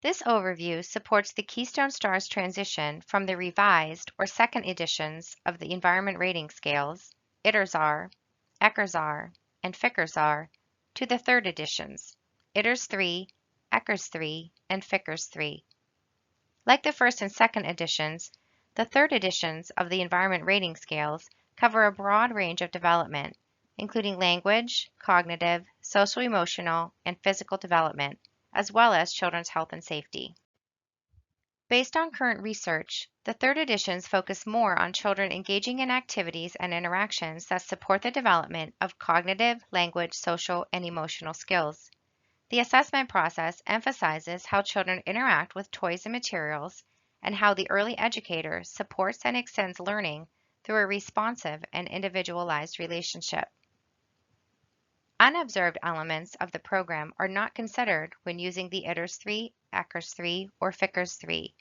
This overview supports the Keystone Stars transition from the revised or second editions of the Environment Rating Scales, ITERS-R, ECHRS-R, and FICRS-R, to the third editions, ITERS-3, ECHRS-3, and FICRS-3. Like the first and second editions, the third editions of the Environment Rating Scales cover a broad range of development, including language, cognitive, social-emotional, and physical development, as well as children's health and safety. Based on current research, the third editions focus more on children engaging in activities and interactions that support the development of cognitive, language, social, and emotional skills. The assessment process emphasizes how children interact with toys and materials and how the early educator supports and extends learning through a responsive and individualized relationship. Unobserved elements of the program are not considered when using the ITERS-3, ECHRS-3, or FICRS-3.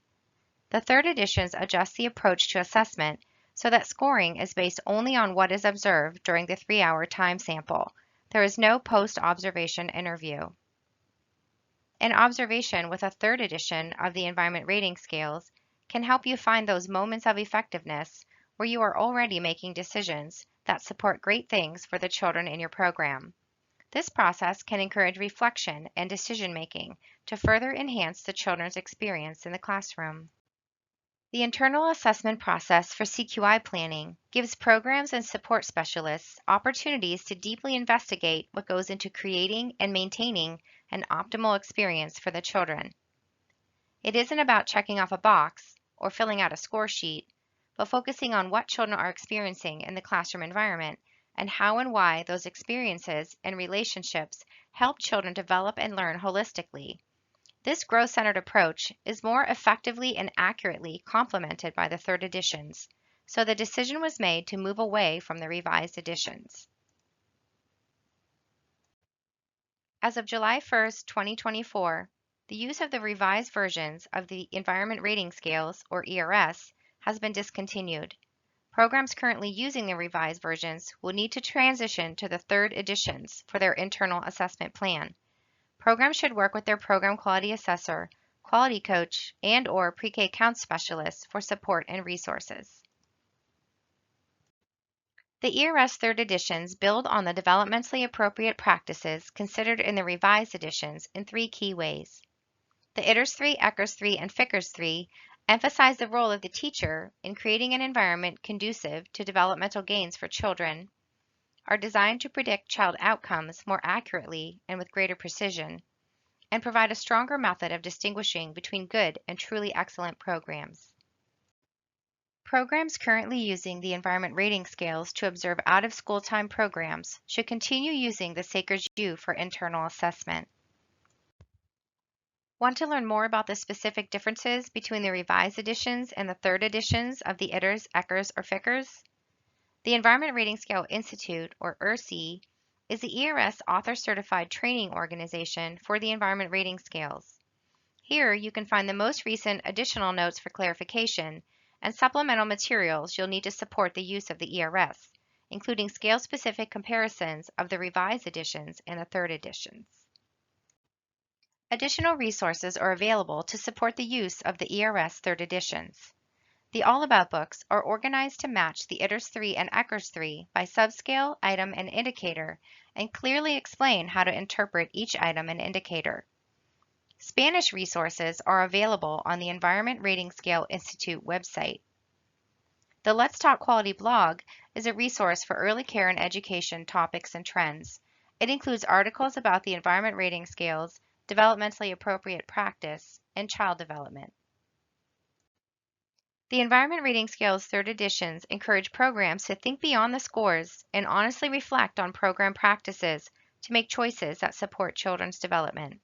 The third editions adjust the approach to assessment so that scoring is based only on what is observed during the 3-hour time sample. There is no post-observation interview. An observation with a third edition of the Environment Rating Scales can help you find those moments of effectiveness where you are already making decisions that support great things for the children in your program. This process can encourage reflection and decision-making to further enhance the children's experience in the classroom. The internal assessment process for CQI planning gives programs and support specialists opportunities to deeply investigate what goes into creating and maintaining an optimal experience for the children. It isn't about checking off a box or filling out a score sheet, but focusing on what children are experiencing in the classroom environment and how and why those experiences and relationships help children develop and learn holistically. This growth-centered approach is more effectively and accurately complemented by the third editions, so the decision was made to move away from the revised editions. As of July 1, 2024, the use of the revised versions of the Environment Rating Scales, or ERS, has been discontinued. Programs currently using the revised versions will need to transition to the third editions for their internal assessment plan. Programs should work with their program quality assessor, quality coach, and/or pre-K count specialist for support and resources. The ERS third editions build on the developmentally appropriate practices considered in the revised editions in 3 key ways. The ITERS-3, ECHRS-3, and FICRS-3 emphasize the role of the teacher in creating an environment conducive to developmental gains for children, are designed to predict child outcomes more accurately and with greater precision, and provide a stronger method of distinguishing between good and truly excellent programs. Programs currently using the Environment Rating Scales to observe out-of-school time programs should continue using the SACRS U for internal assessment. Want to learn more about the specific differences between the revised editions and the third editions of the ITERS, ECHRS, or FICRS? The Environment Rating Scale Institute, or ERSI, is the ERS author-certified training organization for the Environment Rating Scales. Here you can find the most recent additional notes for clarification and supplemental materials you'll need to support the use of the ERS, including scale-specific comparisons of the revised editions and the third editions. Additional resources are available to support the use of the ERS third editions. The All About books are organized to match the ITERS-3 and ECHRS-3 by subscale, item, and indicator, and clearly explain how to interpret each item and indicator. Spanish resources are available on the Environment Rating Scale Institute website. The Let's Talk Quality blog is a resource for early care and education topics and trends. It includes articles about the Environment Rating Scales, developmentally appropriate practice, and child development. The Environment Rating Scales third editions encourage programs to think beyond the scores and honestly reflect on program practices to make choices that support children's development.